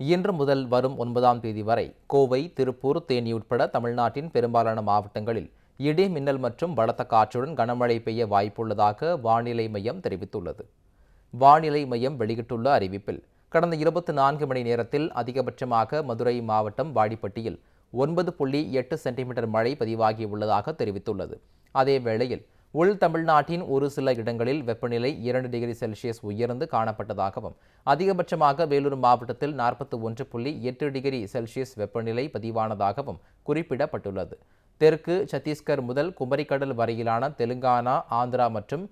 இன்று முதல் வரும் 9ஆம் தேதி வரை கோவை, திருப்பூர், தேனி உட்பட தமிழ்நாட்டின் பெரும்பாலான மாவட்டங்களில் இடி, மின்னல் மற்றும் பலத்த காற்றுடன் கனமழை பெய்ய வாய்ப்புள்ளதாக வானிலை மையம் தெரிவித்துள்ளது. வானிலை மையம் வெளியிட்டுள்ள அறிவிப்பில், கடந்த 24 மணி நேரத்தில் அதிகபட்சமாக மதுரை மாவட்டம் வாடிப்பட்டியில் 9.8 சென்டிமீட்டர் மழை பதிவாகியுள்ளதாக தெரிவித்துள்ளது. அதேவேளையில் உள் தமிழ்நாட்டின் ஒரு சில இடங்களில் வெப்பநிலை 2 டிகிரி செல்சியஸ் உயர்ந்து காணப்பட்டதாகவும், அதிகபட்சமாக வேலூர் மாவட்டத்தில் 41.8 டிகிரி செல்சியஸ் வெப்பநிலை பதிவானதாகவும் குறிப்பிடப்பட்டுள்ளது. தெற்கு சத்தீஸ்கர் முதல் குமரிக்கடல் வரையிலான தெலுங்கானா, ஆந்திரா மற்றும்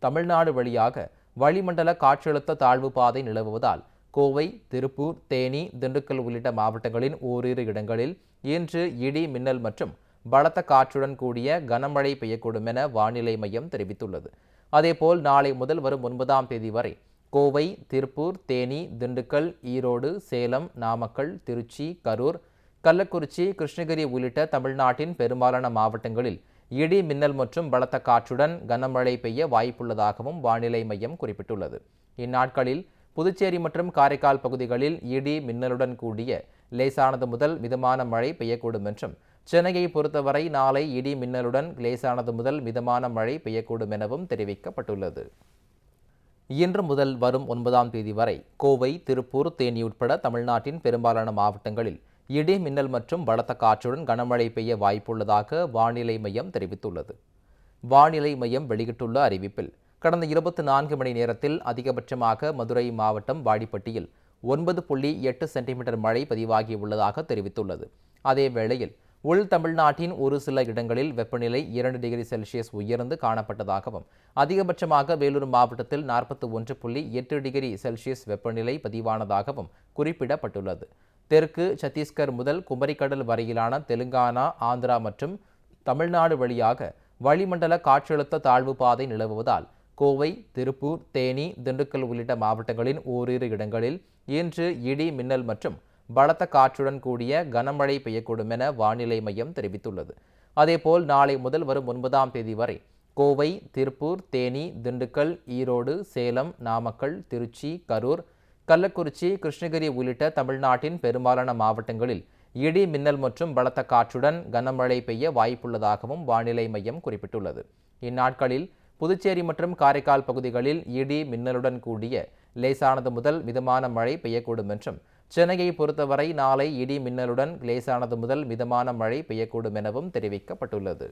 தமிழ்நாடு வழியாக வளிமண்டல காற்றழுத்த தாழ்வு பாதை நிலவுவதால் கோவை, திருப்பூர், தேனி, திண்டுக்கல் உள்ளிட்ட மாவட்டங்களின் ஓரிரு இடங்களில் இன்று இடி, மின்னல் மற்றும் பலத்த காற்றுடன் கூடிய கனமழை பெய்யக்கூடும் என வானிலை மையம் தெரிவித்துள்ளது. அதேபோல் நாளை முதல் வரும் 9ஆம் தேதி வரை கோவை, திருப்பூர், தேனி, திண்டுக்கல், ஈரோடு, சேலம், நாமக்கல், திருச்சி, கரூர், கள்ளக்குறிச்சி, கிருஷ்ணகிரி உள்ளிட்ட தமிழ்நாட்டின் பெரும்பாலான மாவட்டங்களில் இடி, மின்னல் மற்றும் பலத்த காற்றுடன் கனமழை பெய்ய வாய்ப்புள்ளதாகவும் வானிலை மையம் குறிப்பிட்டுள்ளது. இந்நாட்களில் புதுச்சேரி மற்றும் காரைக்கால் பகுதிகளில் இடி, மின்னலுடன் கூடிய லேசானது முதல் மிதமான மழை பெய்யக்கூடும் என்றும், சென்னையை பொறுத்தவரை நாளை இடி, மின்னலுடன் லேசானது முதல் மிதமான மழை பெய்யக்கூடும் எனவும் தெரிவிக்கப்பட்டுள்ளது. இன்று முதல் வரும் 9ஆம் தேதி வரை கோவை, திருப்பூர், தேனி உட்பட தமிழ்நாட்டின் பெரும்பாலான மாவட்டங்களில் இடி, மின்னல் மற்றும் பலத்த காற்றுடன் கனமழை பெய்ய வாய்ப்புள்ளதாக வானிலை மையம் தெரிவித்துள்ளது. வானிலை மையம் வெளியிட்டுள்ள அறிவிப்பில், கடந்த 24 மணி நேரத்தில் அதிகபட்சமாக மதுரை மாவட்டம் வாடிப்பட்டியில் 9.8 சென்டிமீட்டர் மழை பதிவாகியுள்ளதாக தெரிவித்துள்ளது. அதேவேளையில் உள் தமிழ்நாட்டின் ஒரு சில இடங்களில் வெப்பநிலை 2 டிகிரி செல்சியஸ் உயர்ந்து காணப்பட்டதாகவும், அதிகபட்சமாக வேலூர் மாவட்டத்தில் 41.8 டிகிரி செல்சியஸ் வெப்பநிலை பதிவானதாகவும் குறிப்பிடப்பட்டுள்ளது. தெற்கு சத்தீஸ்கர் முதல் குமரிக்கடல் வரையிலான தெலுங்கானா, ஆந்திரா மற்றும் தமிழ்நாடு வழியாக வளிமண்டல காற்றழுத்த தாழ்வு பாதை நிலவுவதால் கோவை, திருப்பூர், தேனி, திண்டுக்கல் உள்ளிட்ட மாவட்டங்களின் ஓரிரு இடங்களில் இன்று இடி, மின்னல் மற்றும் பலத்த காற்றுடன் கூடிய கனமழை பெய்யக்கூடும் என வானிலை மையம் தெரிவித்துள்ளது. அதேபோல் நாளை முதல் வரும் 9ஆம் தேதி வரை கோவை, திருப்பூர், தேனி, திண்டுக்கல், ஈரோடு, சேலம், நாமக்கல், திருச்சி, கரூர், கள்ளக்குறிச்சி, கிருஷ்ணகிரி உள்ளிட்ட தமிழ்நாட்டின் பெரும்பாலான மாவட்டங்களில் இடி, மின்னல் மற்றும் பலத்த காற்றுடன் கனமழை பெய்ய வாய்ப்புள்ளதாகவும் வானிலை மையம் குறிப்பிட்டுள்ளது. இந்நாட்களில் புதுச்சேரி மற்றும் காரைக்கால் பகுதிகளில் இடி, மின்னலுடன் கூடிய லேசானது முதல் மிதமான மழை பெய்யக்கூடும் என்றும், சென்னையை பொறுத்தவரை நாளை இடி, மின்னலுடன் லேசானது முதல் மிதமான மழை பெய்யக்கூடும் எனவும் தெரிவிக்கப்பட்டுள்ளது.